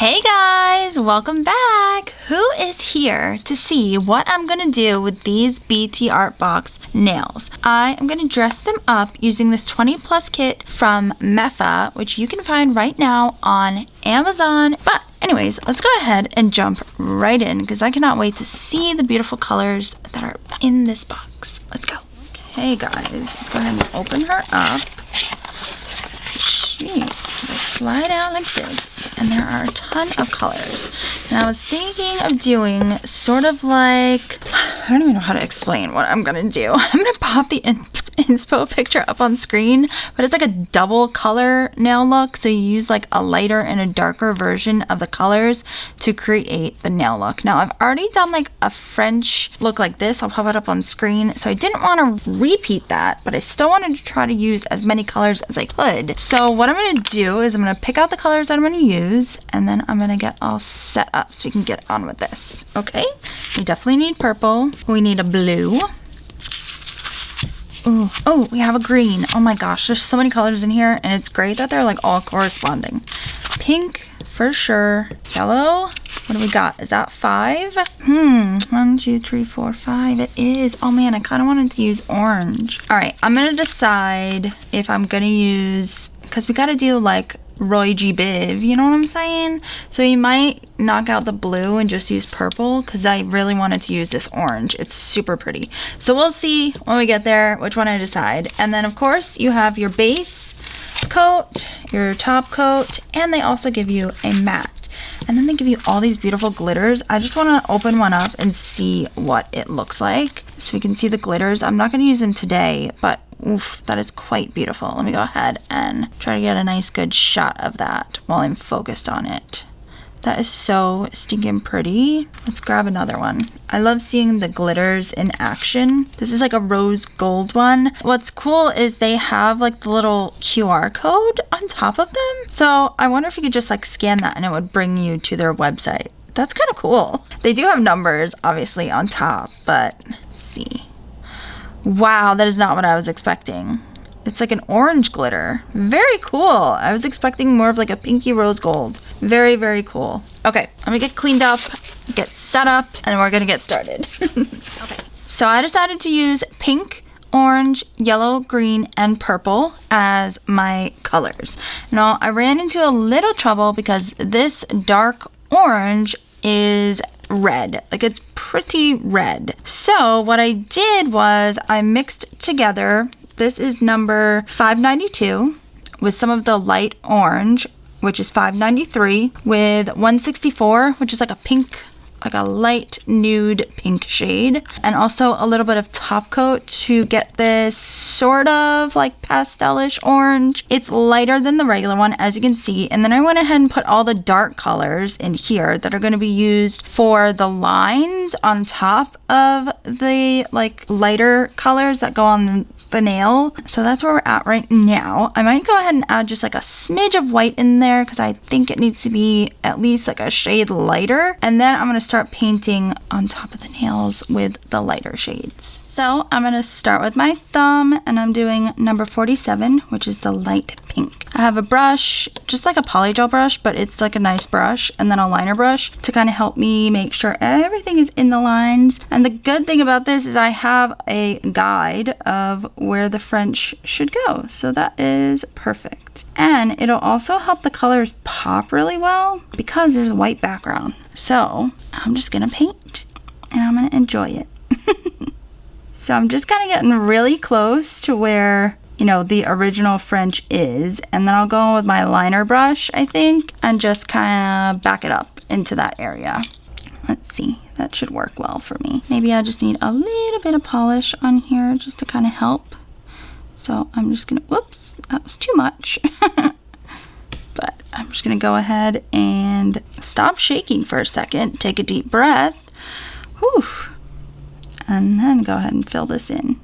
Hey guys, welcome back. Who is here to see what I'm gonna do with these BT Art Box nails? I am gonna dress them up using this 20 plus kit from Mefa, which you can find right now on Amazon. But anyways, let's go ahead and jump right in because I cannot wait to see the beautiful colors that are in this box. Let's go. Okay guys, let's go ahead and open her up. They slide out like this, and there are a ton of colors. And I was thinking of doing sort of like, I don't even know how to explain what I'm gonna do. I'm gonna pop the inspo picture up on screen, but it's like a double color nail look. So you use like a lighter and a darker version of the colors to create the nail look. Now I've already done like a French look like this. I'll pop it up on screen. So I didn't want to repeat that, but I still wanted to try to use as many colors as I could. So what I'm gonna do is I'm gonna pick out the colors that I'm gonna use, and then I'm gonna get all set up so we can get on with this. Okay, we definitely need purple. We need a blue. Ooh. Oh, we have a green. Oh my gosh, there's so many colors in here, and it's great that they're like all corresponding. Pink for sure. Yellow. What do we got? Is that 5? 1, 2, 3, 4, 5. It is. Oh man, I kind of wanted to use orange. All right, I'm gonna decide if I'm gonna use, because we gotta do like Roy G. Biv, you know what I'm saying? So you might knock out the blue and just use purple, because I really wanted to use this orange. It's super pretty. So we'll see when we get there which one I decide. And then of course you have your base coat, your top coat, and they also give you a matte. And then they give you all these beautiful glitters. I just want to open one up and see what it looks like so we can see the glitters. I'm not going to use them today, but oof, that is quite beautiful. Let me go ahead and try to get a nice good shot of that while I'm focused on it. That is so stinking pretty. Let's grab another one. I love seeing the glitters in action. This is like a rose gold one. What's cool is they have like the little QR code on top of them. So I wonder if you could just like scan that and it would bring you to their website. That's kind of cool. They do have numbers obviously on top, but let's see. Wow, that is not what I was expecting. It's like an orange glitter. Very cool. I was expecting more of like a pinky rose gold. Very, very cool. Okay, let me get cleaned up, get set up, and we're gonna get started. Okay. So I decided to use pink, orange, yellow, green, and purple as my colors. Now, I ran into a little trouble because this dark orange is red. Like it's pretty red. So what I did was I mixed together, this is number 592 with some of the light orange, which is 593, with 164, which is like a pink, like a light nude pink shade, and also a little bit of top coat to get this sort of like pastelish orange. It's lighter than the regular one, as you can see. And then I went ahead and put all the dark colors in here that are going to be used for the lines on top of the like lighter colors that go on the nail. So that's where we're at right now. I might go ahead and add just like a smidge of white in there because I think it needs to be at least like a shade lighter. And then I'm going to start painting on top of the nails with the lighter shades. So I'm going to start with my thumb, and I'm doing number 47, which is the light pink. I have a brush, just like a polygel brush, but it's like a nice brush, and then a liner brush to kind of help me make sure everything is in the lines. And the good thing about this is I have a guide of where the French should go. So that is perfect. And it'll also help the colors pop really well because there's a white background. So I'm just going to paint, and I'm going to enjoy it. So I'm just kind of getting really close to where, you know, the original French is. And then I'll go with my liner brush, I think, and just kind of back it up into that area. Let's see. That should work well for me. Maybe I just need a little bit of polish on here just to kind of help. So I'm just going to, whoops, that was too much. But I'm just going to go ahead and stop shaking for a second. Take a deep breath. Whew. And then go ahead and fill this in.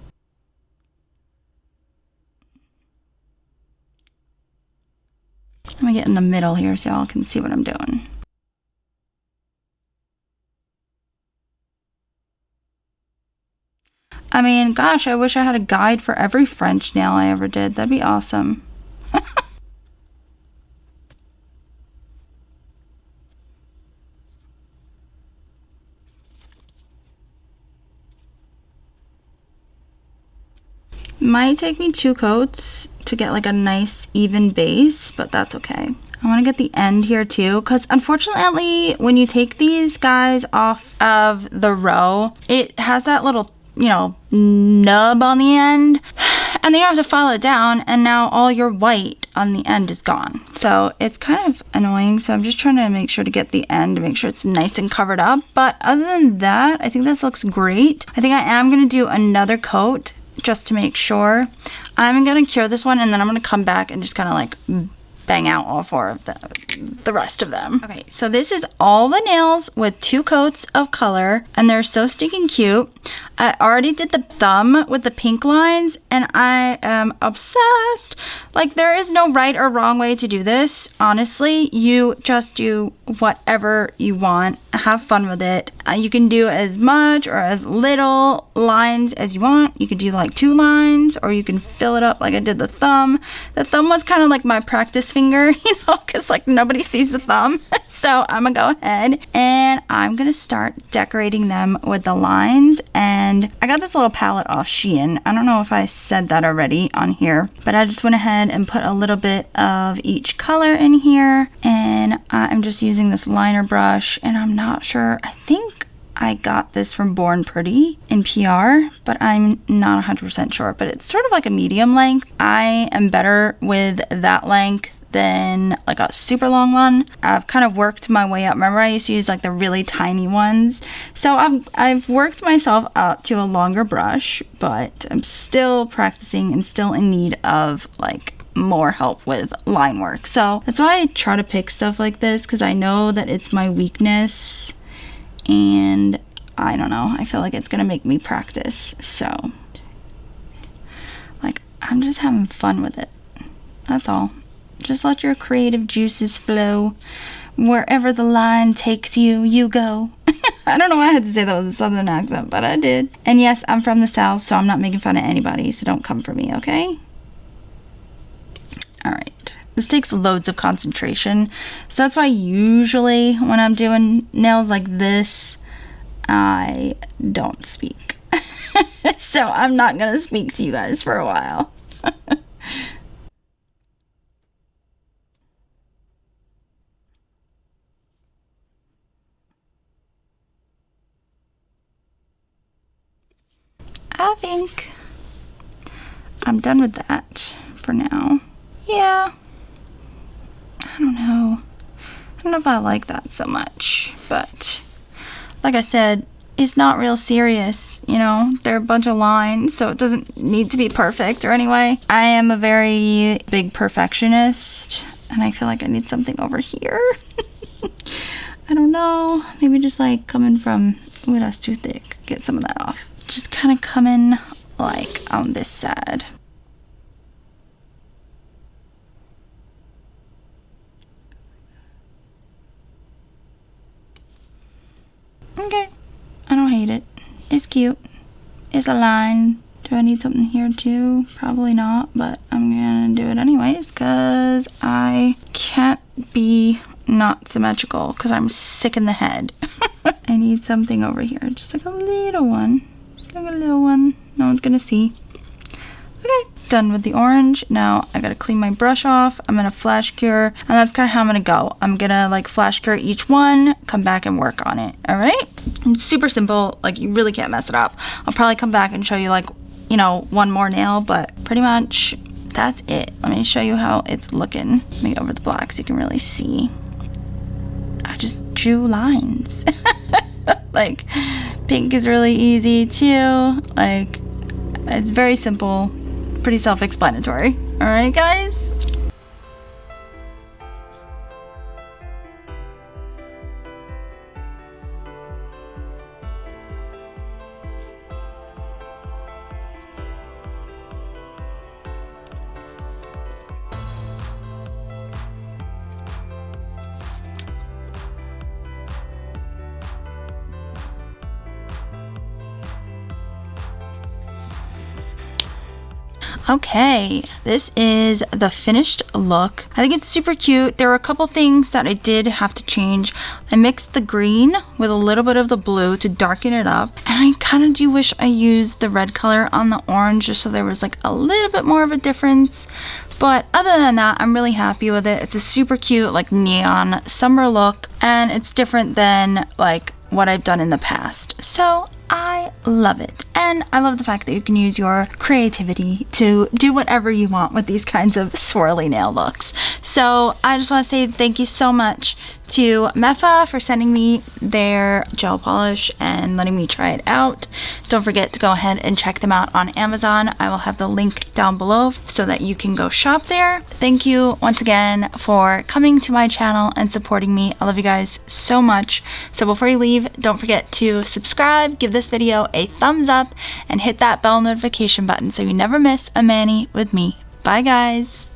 Let me get in the middle here so y'all can see what I'm doing. I mean, gosh, I wish I had a guide for every French nail I ever did. That'd be awesome. Might take me 2 coats to get like a nice even base, but that's okay. I want to get the end here too, because unfortunately when you take these guys off of the row, it has that little, you know, nub on the end, and then you have to file it down, and now all your white on the end is gone. So it's kind of annoying. So I'm just trying to make sure to get the end to make sure it's nice and covered up. But other than that, I think this looks great. I think I am going to do another coat just to make sure. I'm going to cure this one, and then I'm going to come back and just kind of like bang out all 4 of the rest of them. Okay, so this is all the nails with 2 coats of color, and they're so stinking cute. I already did the thumb with the pink lines, and I am obsessed. Like, there is no right or wrong way to do this. Honestly, you just do whatever you want. Have fun with it. You can do as much or as little lines as you want. You could do like 2 lines, or you can fill it up like I did the thumb. The thumb was kind of like my practice finger, you know, because like nobody sees the thumb. So I'm gonna go ahead and I'm gonna start decorating them with the lines. And I got this little palette off Shein. I don't know if I said that already on here, but I just went ahead and put a little bit of each color in here, and I'm just using this liner brush, and I'm not sure. I think I got this from Born Pretty in PR, but I'm not 100% sure, but it's sort of like a medium length. I am better with that length than like a super long one. I've kind of worked my way up. Remember, I used to use like the really tiny ones. So I've worked myself up to a longer brush, but I'm still practicing and still in need of like more help with line work. So that's why I try to pick stuff like this, because I know that it's my weakness, and I don't know, I feel like it's gonna make me practice. So like, I'm just having fun with it. That's all. Just let your creative juices flow. Wherever the line takes you, you go. I don't know why I had to say that with a southern accent, but I did. And yes, I'm from the South, so I'm not making fun of anybody, so don't come for me, okay? Alright. This takes loads of concentration. So that's why usually when I'm doing nails like this, I don't speak. So I'm not going to speak to you guys for a while. I think I'm done with that for now. Yeah. I don't know. I don't know if I like that so much, but like I said, it's not real serious, you know? They're a bunch of lines, so it doesn't need to be perfect or anyway. I am a very big perfectionist, and I feel like I need something over here. I don't know. Maybe just like coming from, ooh, that's too thick. Get some of that off. Just kind of come in like on this side. Okay, I don't hate it. It's cute. It's a line. Do I need something here too? Probably not, but I'm gonna do it anyways because I can't be not symmetrical because I'm sick in the head. I need something over here, just like a little one. Like a little one. No one's gonna see. Okay, done with the orange. Now I gotta clean my brush off. I'm gonna flash cure, and that's kind of how I'm gonna go. I'm gonna like flash cure each one, come back and work on it. All right? It's super simple. Like, you really can't mess it up. I'll probably come back and show you like, you know, one more nail, but pretty much that's it. Let me show you how it's looking. Let me get over the black so you can really see. I just drew lines. Like, pink is really easy too. Like, it's very simple, pretty self-explanatory. All right, guys? Okay, this is the finished look. I think it's super cute. There were a couple things that I did have to change. I mixed the green with a little bit of the blue to darken it up. And I kind of do wish I used the red color on the orange just so there was like a little bit more of a difference. But other than that, I'm really happy with it. It's a super cute like neon summer look, and it's different than like what I've done in the past. So I love it. And I love the fact that you can use your creativity to do whatever you want with these kinds of swirly nail looks. So I just want to say thank you so much to Mefa for sending me their gel polish and letting me try it out. Don't forget to go ahead and check them out on Amazon. I will have the link down below so that you can go shop there. Thank you once again for coming to my channel and supporting me. I love you guys so much. So before you leave, don't forget to subscribe, give this video a thumbs up, and hit that bell notification button so you never miss a mani with me. Bye guys.